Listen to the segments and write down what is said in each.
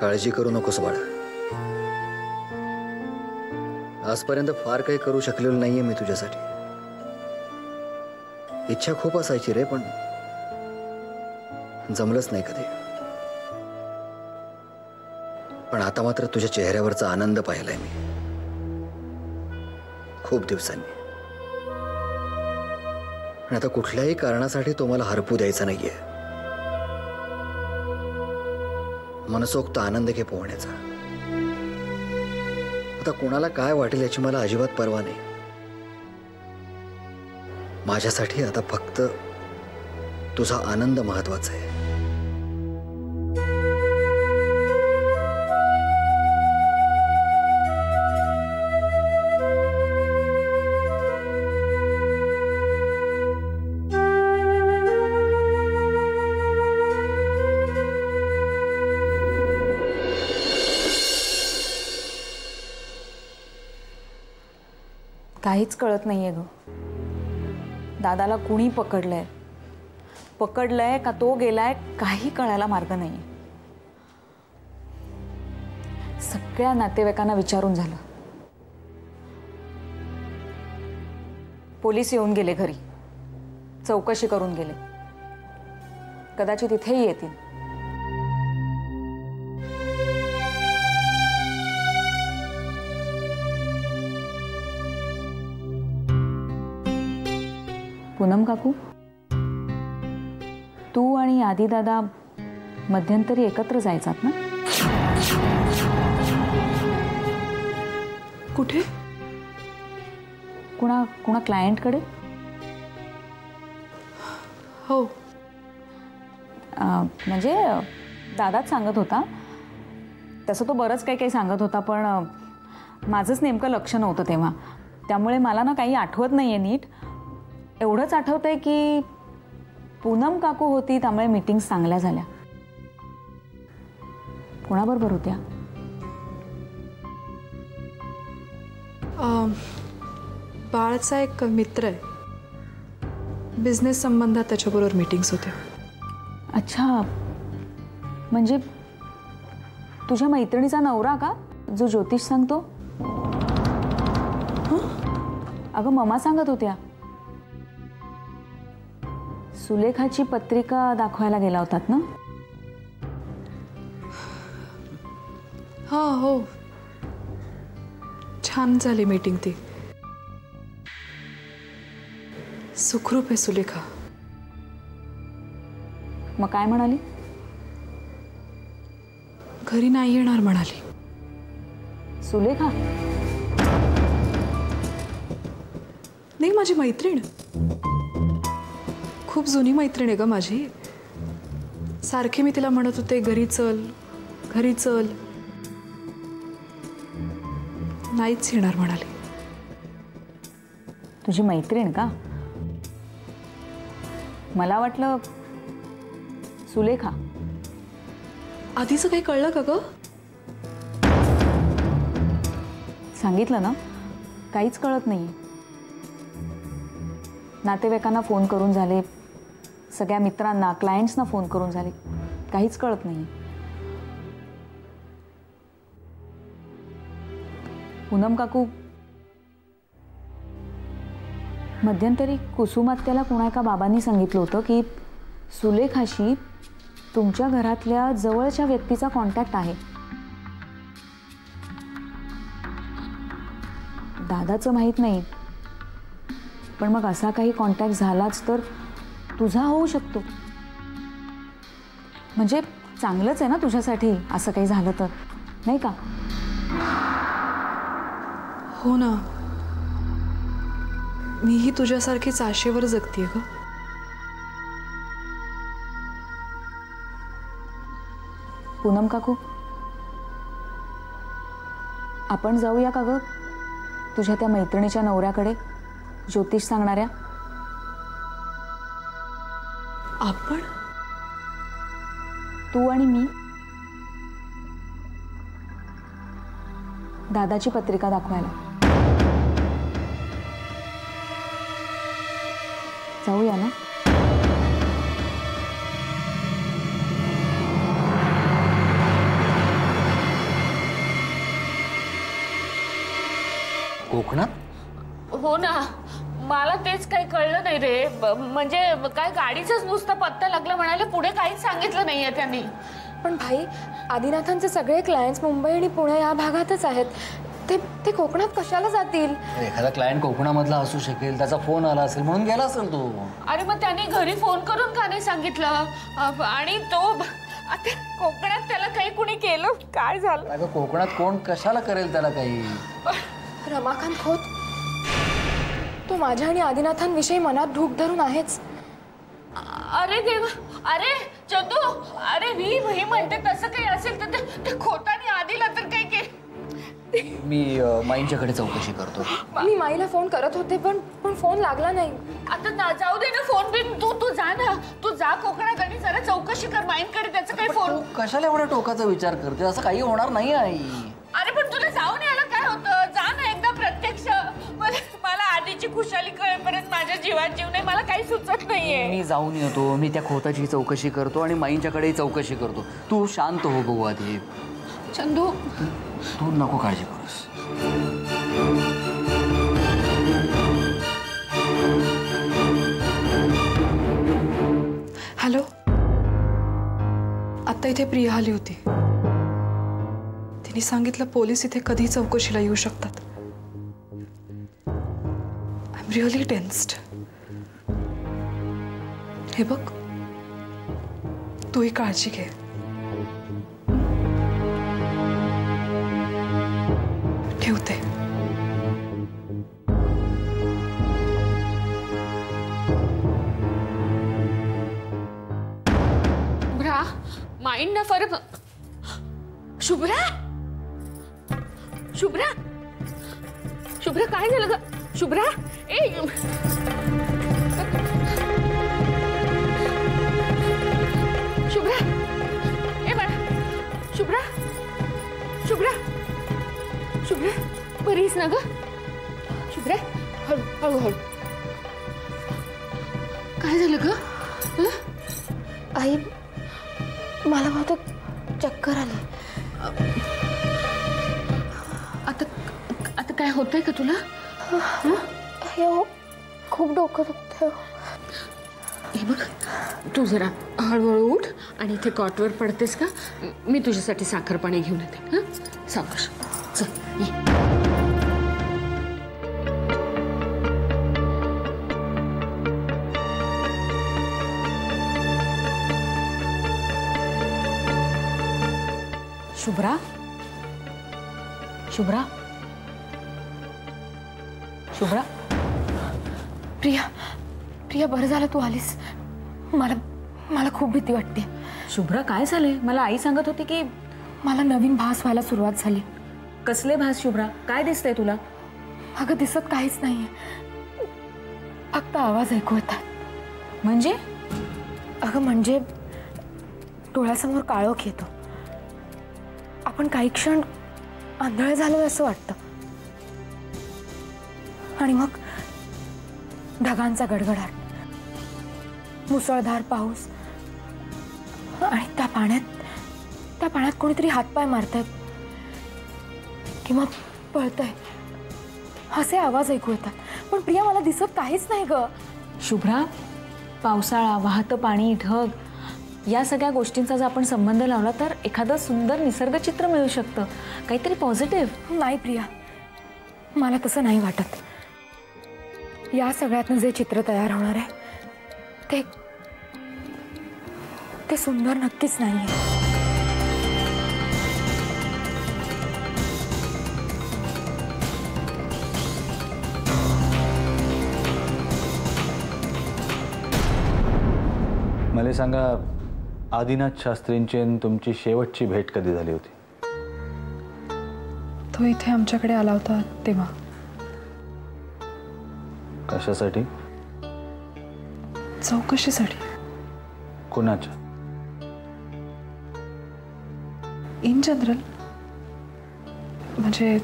काळजी करू नकोस बाळा. आजपर्यंत फार काही करू शकलेलो नाहीये मी तुझ्यासाठी. इच्छा खूप असायची रे, पण जमलंच नाही कधी. पण आता मात्र तुझ्या चेहऱ्यावरचा आनंद पाहिलाय मी खूप दिवसांनी. आणि आता कुठल्याही कारणासाठी तो मला हरपू द्यायचा नाहीये. मनसोक्त आनंद घे पोहण्याचा. आता कोणाला काय वाटेल याची मला अजिबात पर्वा नाही. माझ्यासाठी आता फक्त तुझा आनंद महत्वाचा आहे. काहीच कळत नाहीये ग. दादाला कुणी पकडलंय का तो गेलाय काही कळायला मार्ग नाही. सगळ्या नातेवाईकांना विचारून झालं. पोलीस येऊन गेले घरी, चौकशी करून गेले. कदाचित इथेही येतील. पूनम काकू, तू आणि आदी दादा मध्यंतरी एकत्र जायचात ना? कुठे? कुणा क्लायंटकडे? हो. म्हणजे दादाच सांगत होता. तसं तो बरंच काही सांगत होता, पण माझंच नेमकं लक्ष नव्हतं तेव्हा, त्यामुळे मला ना काही आठवत नाहीये नीट. एवढंच आठवतंय की पूनम काकू होती, त्यामुळे मीटिंग्स चांगल्या झाल्या. कोणाबरोबर होत्या? बाळचा एक मित्र आहे, बिझनेस संबंधात त्याच्याबरोबर मीटिंग्स होत्या. अच्छा, म्हणजे तुझ्या मैत्रिणीचा नवरा का, जो ज्योतिष सांगतो? अगं ममा सांगत होत्या सुलेखाची पत्रिका दाखवायला गेला होतात ना? हां, हो. छान झाली मीटिंग ती. सुखरूप आहे सुलेखा. मग काय म्हणाली? घरी नाही येणार म्हणाली. सुलेखा? नाही, माझी मैत्रीण. खूप जुनी मैत्रीण आहे ग माझी. सारखे मी तिला म्हणत होते घरी चल घरी चल. नाहीच येणार म्हणाली. तुझी मैत्रीण का? मला वाटलं सुलेखा. आधीचं काही कळलं का ग? सांगितलं ना, काहीच कळत नाही. नातेवाईकांना फोन करून झाले, सगळ्या मित्रांना क्लायंट्सना फोन करून झाले, काहीच कळत नाही. पूनम काकू, मध्यंतरी कुसुमात्याला कोणा एका बाबांनी सांगितलं होतं की सुलेखाशी तुमच्या घरातल्या जवळच्या व्यक्तीचा कॉन्टॅक्ट आहे. दादाचं माहीत नाही, पण मग असा काही कॉन्टॅक्ट झालाच तर तुझा होऊ शकतो. म्हणजे चांगलंच आहे ना तुझ्यासाठी असं काही झालं तर, नाही का? हो ना, मीही तुझ्यासारखीच आशेवर जगतीये ग. पूनम काकू, आपण जाऊया का ग तुझ्या त्या मैत्रिणीच्या नवऱ्याकडे, ज्योतिष सांगणाऱ्या? आपण? तू आणि मी. दादाची पत्रिका दाखवायला जाऊया ना? कोकणात? हो ना, मला तेच काही कळलं नाही रे. म्हणजे काय गाडीचाच नुसता पत्ता लागला म्हणाले, पुढे काहीच सांगितलं नाहीये त्यांनी. पण भाई, आदिनाथांचे सगळे क्लायंट्स मुंबई आणि पुणे या भागातच आहेत. ते कोकणात कशाला जातील? एखादा क्लायंट कोकणामधला असू शकेल, त्याचा फोन आला असेल म्हणून गेला असेल तो. अरे मग त्यांनी घरी फोन करून का नाही सांगितलं? आणि तो आता कोकणात त्याला काही कुणी केलं, काय झालं? अगं कोकणात कोण कशाला करेल त्याला काही? रमाकांत खोत, तो माझ्या आणि आदिनाथांविषयी मनात धूक धरून आहेच. अरे देवा, अरे चंदू, अरे मी म्हणते तसं काही असेल तर ते खोताने आधीला तर काही केलं. मी माईंच्याकडे चौकशी करतो. मी माईला फोन करत होते पण फोन लागला नाही. आता जाऊ दे ना फोन बिन, तू जा ना, तू जा कोकणात आणि जरा चौकशी कर माईंकडे. त्याचं काही फोन कशाला एवढ्या टोकाचा विचार करते? असं काही होणार नाही आई. अरे पण तुला जाऊन यायला काय होतं? जा ना एकदा प्रत्यक्ष. मला आधीची खुशाली कळेपर्यंत माझ्या जीवात जीव नाही, मला काही सुचत नाहीये. मी जाऊन येतो, मी त्या खोताची चौकशी करतो आणि माईंच्याकडेही चौकशी करतो. तू शांत हो बघू आधी. चंदू, तू नको काळजी करूस. हॅलो, आता इथे प्रिया आली होती. तिने सांगितलं पोलीस इथे कधी चौकशीला येऊ शकतात. I am really tensed. हे बघ, तूही काळजी घे. ठेवते. शुभ्रा, माइंड ना फरक. शुभ्रा, शुभ्रा, शुभ्रा काय झालं ग? शुभ्रा, ए शुभ्रा, ए बाळा, शुभ्रा, शुभ्रा, शुभ्रा, बरीच ना ग? शुभ्रा, हळू हळू हळू. काय झालं ग? आई, मला बहुतेक चक्कर आली. आता काय होतंय का तुला? हो, खूप डोकं दुखतंय. हे बघ, तू जरा हळूहळू उठ आणि इथे कॉटवर पडतेस का? मी तुझ्यासाठी साखर पाणी घेऊन येते. हां, सावकाश. चल ये. शुभ्रा, शुभ्रा, शुभ्रा. प्रिया, प्रिया, बरं झालं तू आलीस. मला खूप भीती वाटते. शुभ्रा काय झाले? मला आई सांगत होती की मला नवीन भास व्हायला सुरुवात झाली. कसले भास शुभ्रा? काय दिसतंय तुला? अगं दिसत काहीच नाहीये, फक्त आवाज ऐकू येतात. म्हणजे? अगं म्हणजे डोळ्यासमोर काळोख येतो. आपण काही क्षण आंधळे झालोय असं वाटतं. आणि मग ढगांचा गडगडाट, मुसळधार पाऊस आणि त्या पाण्यात कोणीतरी हातपाय मारतायत किंवा पळतंय असे आवाज ऐकू येतात. पण प्रिया, मला दिसत काहीच नाही ग. शुभ्रा, पावसाळा, वाहतं पाणी, ढग या सगळ्या गोष्टींचा जर आपण संबंध लावला तर एखादं सुंदर निसर्गचित्र मिळू शकतं, काहीतरी पॉझिटिव्ह. नाही प्रिया, मला तसं नाही वाटत. या सगळ्यातनं जे चित्र तयार होणार आहे ते सुंदर नक्कीच नाहीये. मला सांगा, आदिनाथ शास्त्रींची तुमची शेवटची भेट कधी झाली होती? तो इथे आमच्याकडे आला होता तेव्हा. कशासाठी? चौकशीसाठी. कोणाच्या? In general. म्हणजे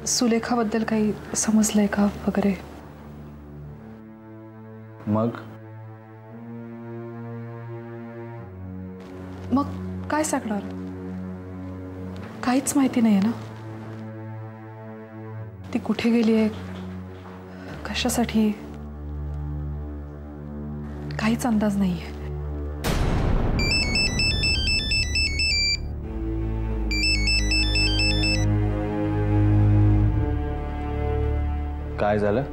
सुलेखाबद्दल काही समजलंय का वगैरे. मग काय सांगणार? काहीच माहिती नाहीये ना. ती कुठे गेली आहे, कशासाठी, काहीच अंदाज नाहीये. काय झालं?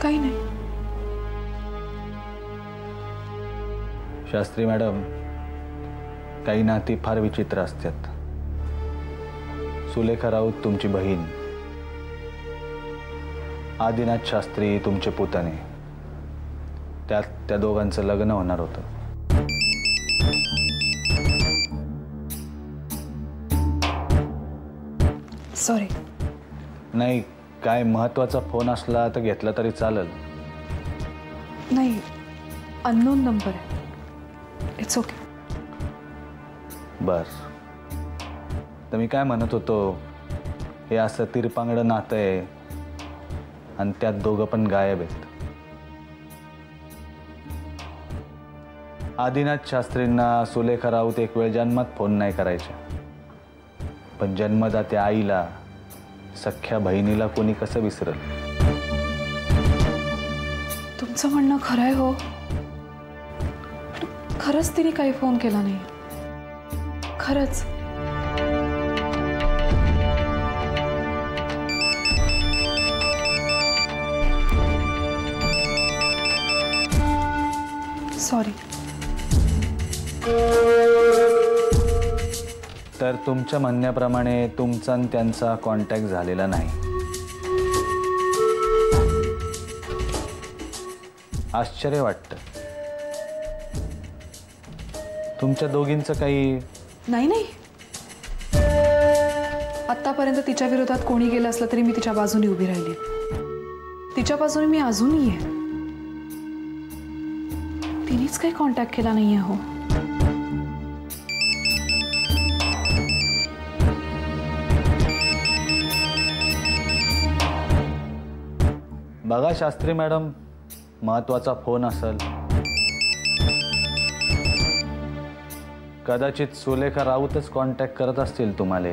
काही नाही. शास्त्री मॅडम, काही नाती फार विचित्र असतात. सुलेखा राऊत तुमची बहीण, आदिनाथ शास्त्री तुमचे पुतणे, त्यात त्या दोघांचं लग्न होणार होतं. सॉरी. नाही, काय महत्वाचा फोन असला तर घेतला तरी चालेल. नाही, अननोन नंबर आहे. It's okay. बर, तर मी काय म्हणत होतो, हे असं तिरपांगडं नातं आहे आणि त्यात दोघं पण गायब आहेत. आदिनाथ शास्त्रींना सुलेखा राऊत एक वेळ जन्मात फोन नाही करायच्या, पण जन्मदात्या आईला, सख्ख्या बहिणीला कोणी कसं विसरल? तुमचं म्हणणं खरं आहे हो. खरंच तिने काही फोन केला नाही. खरंच. सॉरी. तर तुमच्या म्हणण्याप्रमाणे तुमचा आणि त्यांचा कॉन्टॅक्ट झालेला नाही. आश्चर्य वाटतं. तुमच्या दोघींचं काही नाही. नाही, आतापर्यंत तिच्या विरोधात कोणी गेलं असलं तरी मी तिच्या बाजूने उभी राहिली. तिच्या बाजूने मी अजूनही आहे. तिनेच काही कॉन्टॅक्ट केला नाहीये हो. बघा शास्त्री मॅडम, महत्वाचा फोन असेल, कदाचित सुलेखा राऊतच कॉन्टॅक्ट करत असतील तुम्हाला.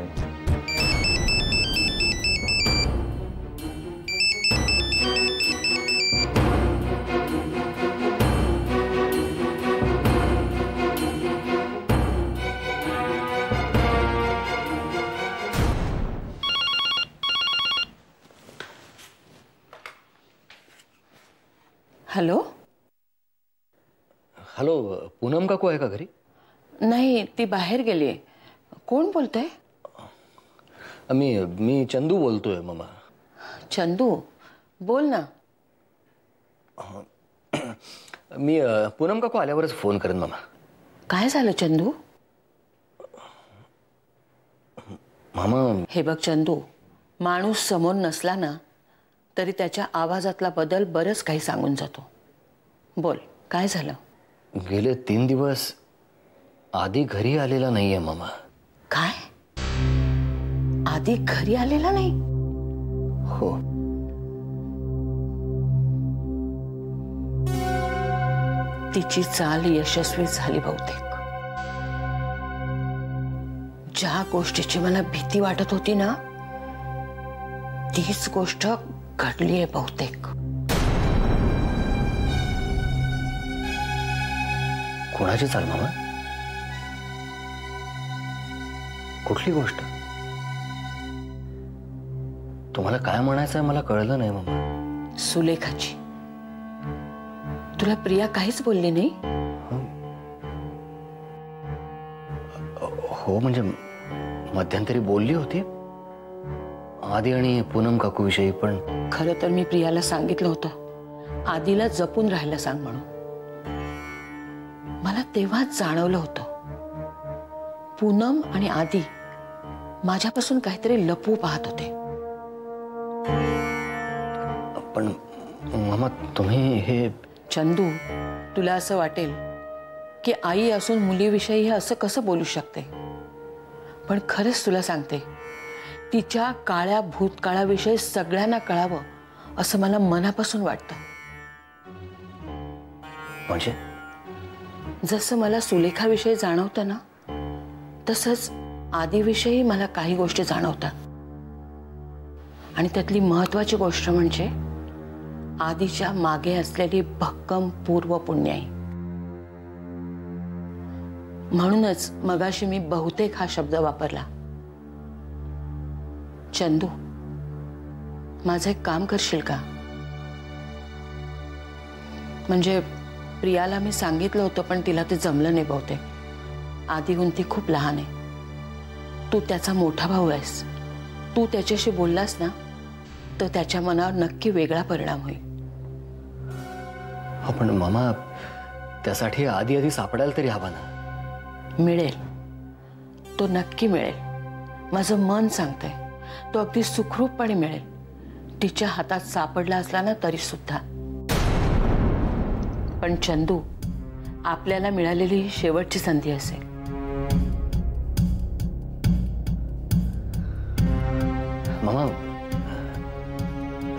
हॅलो. हॅलो, पूनम काकू आहे का घरी? नाही, ती बाहेर गेली आहे. कोण बोलतंय? मी चंदू बोलतोय मामा. चंदू, बोल ना. मी पूनम काकू आल्यावरच फोन करेन मामा. काय झालं चंदू? मामा, हे बघ चंदू, माणूस समोर नसला ना तरी त्याच्या आवाजातला बदल बरंच काही सांगून जातो. बोल, काय झालं? गेले 3 दिवस आधी घरी आलेला नाहीये मामा. काय? आधी घरी आलेला नाही? हो. तिची चाल यशस्वी झाली बहुतेक. ज्या गोष्टीची मला भीती वाटत होती ना, तीच गोष्ट घडलीये बहुतेक. कोणाची चाल मामा? कुठली गोष्ट? तुम्हाला काय म्हणायचं आहे मला कळलं नाही मामा. सुलेखाची. तुला प्रिया काहीच बोलली नाही? हो, म्हणजे मध्यंतरी बोलली होती आदी आणि पूनम काकू विषयी, पण खरं तर मी प्रियाला सांगितलं होतं आदीला जपून राहायला सांग म्हणून. मला तेव्हाच जाणवलं होतं पूनम आणि आदी माझ्यापासून काहीतरी लपवू पाहत होते. पण मामा, तुम्ही हे... चंदू, तुला असं वाटेल की आई असून मुलीविषयी हे असं कसं बोलू शकते, पण खरंच तुला सांगते, तिच्या काळ्या भूतकाळाविषयी सगळ्यांना कळावं असं मला मनापासून वाटतं. म्हणजे जसं मला सुलेखाविषयी जाणवतं ना, तसंच आदीविषयी मला काही गोष्टी जाणवतात. आणि त्यातली महत्वाची गोष्ट म्हणजे आधीच्या मागे असलेली भक्कम पूर्व पुण्याई. म्हणूनच मगाशी मी बहुतेक हा शब्द वापरला. चंदू, माझं एक काम करशील का? म्हणजे प्रियाला मी सांगितलं होतं पण तिला ते जमलं नाही बहुतेक. आधीहून ती खूप लहान आहे. तू त्याचा मोठा भाऊ आहेस. तू त्याच्याशी बोललास ना तर त्याच्या मनावर नक्की वेगळा परिणाम होईल. पण मामा, त्यासाठी आधी सापडायला तरी हवा ना. मिळेल, तो नक्की मिळेल. माझं मन सांगतंय तो अगदी सुखरूपपणे मिळेल. तिच्या हातात सापडला असला ना तरी सुद्धा. पण चंदू, आपल्याला मिळालेली ही शेवटची संधी असेल. मामा,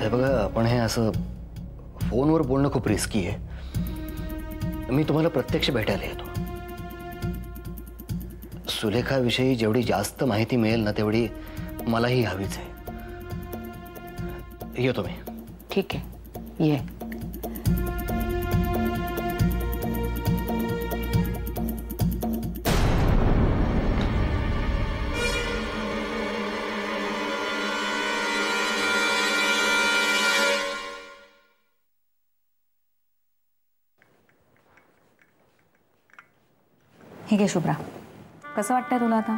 हे बघा, आपण हे असं फोनवर बोलणं खूप रिस्की आहे. मी तुम्हाला प्रत्यक्ष भेटायला येतो. सुलेखाविषयी जेवढी जास्त माहिती मिळेल ना तेवढी मलाही हवीच आहे. येतो मी. ठीक आहे, ये. हे घे शुभ्रा, कसं वाटतंय तुला आता?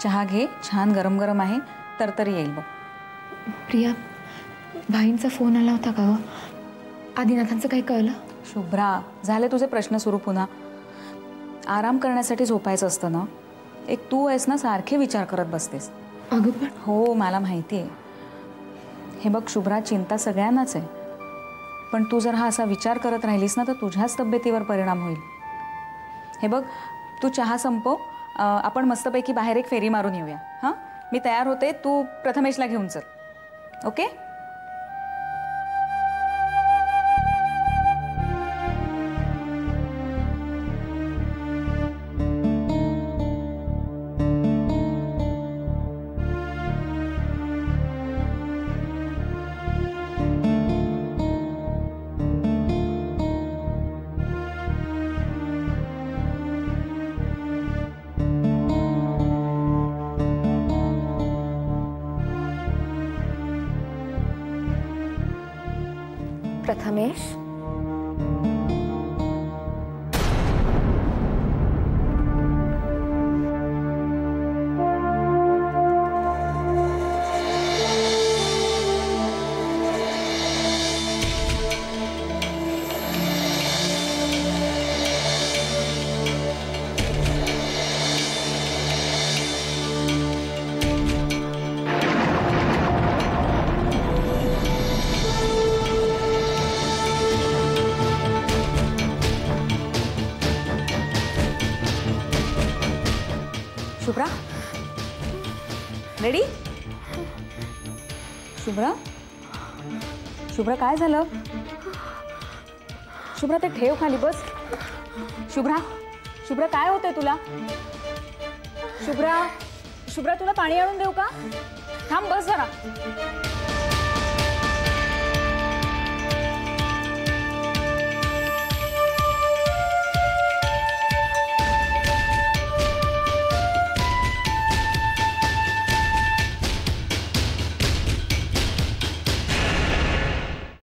चहा घे, छान गरम गरम आहे, तरतरी येईल बघ. प्रिया, भाईंचा फोन आला होता का? आदिनाथांचं काही कळलं? शुभ्रा, झाले तुझे प्रश्न सुरू पुन्हा. आराम करण्यासाठी झोपायचं असतं ना. एक तू आहेस ना, सारखे विचार करत बसतेस. अगं पण हो, मला माहिती आहे. हे बघ शुभ्रा, चिंता सगळ्यांनाच आहे. पण तू जर हा असा विचार करत राहिलीस ना तर तुझ्याच तब्येतीवर परिणाम होईल. हे बघ, तू चहा संपव. आपण मस्तपैकी बाहेर एक फेरी मारून येऊया. हां, मी तयार होते, तू प्रथमेशला घेऊन चल. ओके? प्रथमेश, शुभ्रा, रेडी? शुभ्रा, शुभ्रा, काय झालं? शुभ्रा, ते ठेव खाली, बस. शुभ्रा, शुभ्रा, काय होतंय तुला? शुभ्रा, शुभ्रा, तुला पाणी आणून देऊ का? थांब, बस जरा.